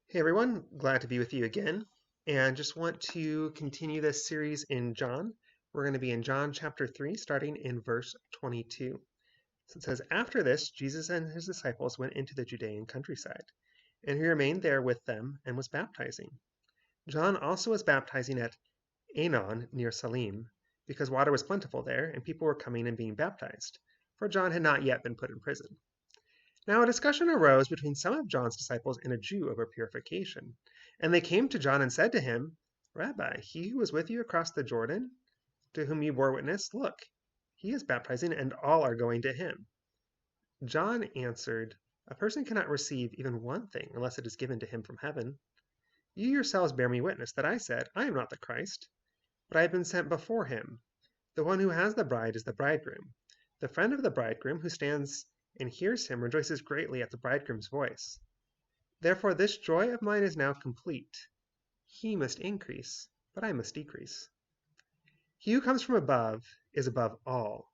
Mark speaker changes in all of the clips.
Speaker 1: Hey everyone, glad to be with you again. And just want to continue this series in John. We're going to be in John chapter 3, starting in verse 22. So it says, After this, Jesus and his disciples went into the Judean countryside, and he remained there with them and was baptizing. John also was baptizing at Aenon near Salim, because water was plentiful there, and people were coming and being baptized, for John had not yet been put in prison. Now a discussion arose between some of John's disciples and a Jew over purification. And they came to John and said to him, Rabbi, he who was with you across the Jordan, to whom you bore witness, look, he is baptizing, and all are going to him. John answered, A person cannot receive even one thing unless it is given to him from heaven. You yourselves bear me witness that I said, I am not the Christ, but I have been sent before him. The one who has the bride is the bridegroom. The friend of the bridegroom who stands and hears him rejoices greatly at the bridegroom's voice. Therefore this joy of mine is now complete. He must increase, but I must decrease. He who comes from above is above all.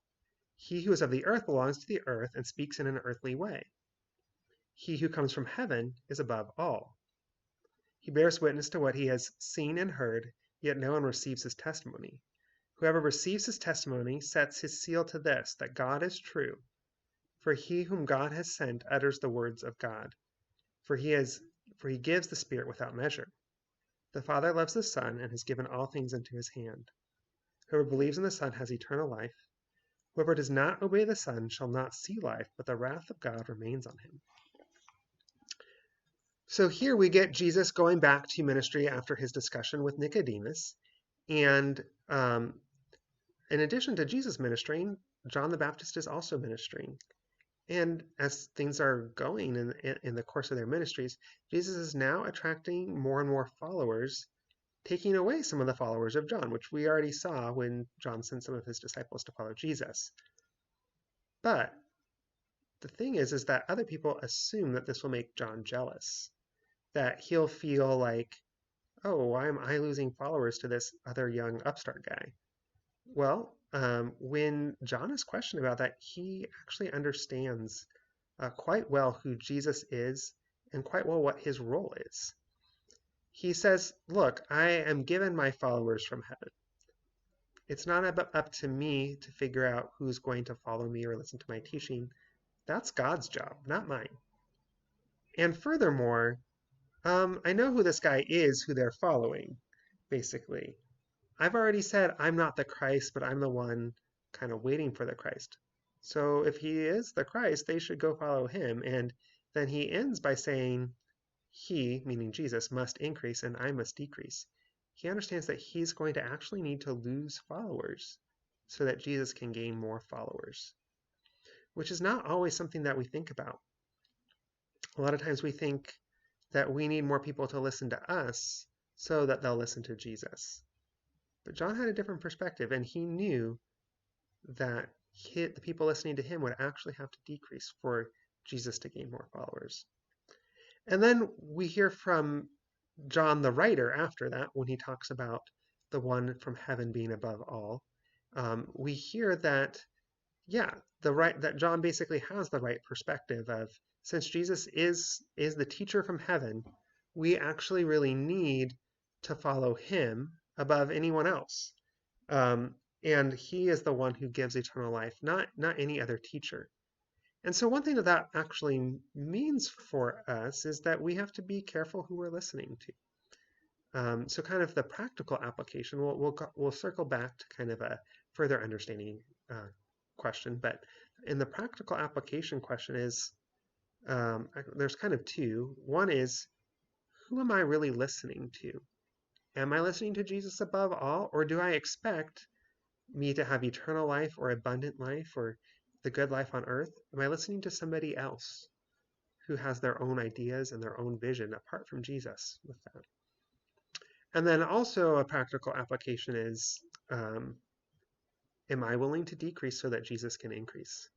Speaker 1: He who is of the earth belongs to the earth and speaks in an earthly way. He who comes from heaven is above all. He bears witness to what he has seen and heard, yet no one receives his testimony. Whoever receives his testimony sets his seal to this, that God is true. For he whom God has sent utters the words of God. For he gives the Spirit without measure. The Father loves the Son and has given all things into his hand. Whoever believes in the Son has eternal life. Whoever does not obey the Son shall not see life, but the wrath of God remains on him. So here we get Jesus going back to ministry after his discussion with Nicodemus. And in addition to Jesus ministering, John the Baptist is also ministering. And as things are going in the course of their ministries, Jesus is now attracting more and more followers, taking away some of the followers of John, which we already saw when John sent some of his disciples to follow Jesus. But the thing is that other people assume that this will make John jealous, that he'll feel like, oh, why am I losing followers to this other young upstart guy? Well, when John is questioned about that, he actually understands quite well who Jesus is and quite well what his role is. He says, look, I am given my followers from heaven. It's not up to me to figure out who's going to follow me or listen to my teaching. That's God's job, not mine. And furthermore, I know who this guy is who they're following, basically. I've already said I'm not the Christ, but I'm the one kind of waiting for the Christ. So if he is the Christ, they should go follow him. And then he ends by saying, he, meaning Jesus, must increase and I must decrease. He understands that he's going to actually need to lose followers so that Jesus can gain more followers, which is not always something that we think about. A lot of times we think that we need more people to listen to us so that they'll listen to Jesus. But John had a different perspective, and he knew that the people listening to him would actually have to decrease for Jesus to gain more followers. And then we hear from John the writer after that, when he talks about the one from heaven being above all. We hear that, that John basically has the right perspective of, since Jesus is the teacher from heaven, we actually really need to follow him above anyone else. And he is the one who gives eternal life, not any other teacher. And so one thing that actually means for us is that we have to be careful who we're listening to. So kind of the practical application, we'll circle back to kind of a further understanding question, but in the practical application question is, there's kind of two. One is, who am I really listening to? Am I listening to Jesus above all, or do I expect me to have eternal life or abundant life or the good life on earth? Am I listening to somebody else who has their own ideas and their own vision apart from Jesus with that? And then also a practical application is, am I willing to decrease so that Jesus can increase?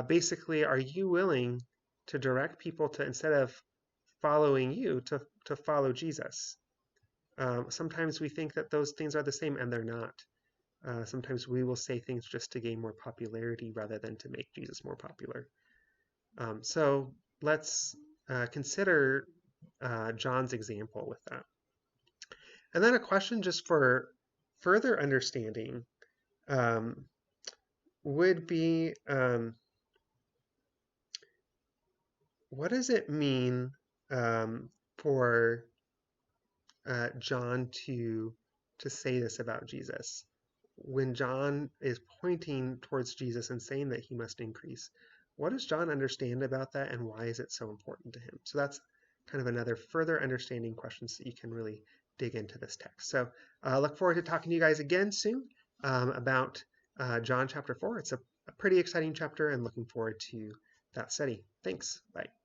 Speaker 1: Basically, are you willing to direct people to, instead of following you, to follow Jesus? Sometimes we think that those things are the same, and they're not. Sometimes we will say things just to gain more popularity rather than to make Jesus more popular. So let's consider John's example with that. And then a question just for further understanding um, would be, what does it mean for John to say this about Jesus? When John is pointing towards Jesus and saying that he must increase, what does John understand about that, and why is it so important to him? So that's kind of another further understanding questions that you can really dig into this text. So look forward to talking to you guys again soon about John chapter 4. It's a pretty exciting chapter, and looking forward to that study. Thanks. Bye.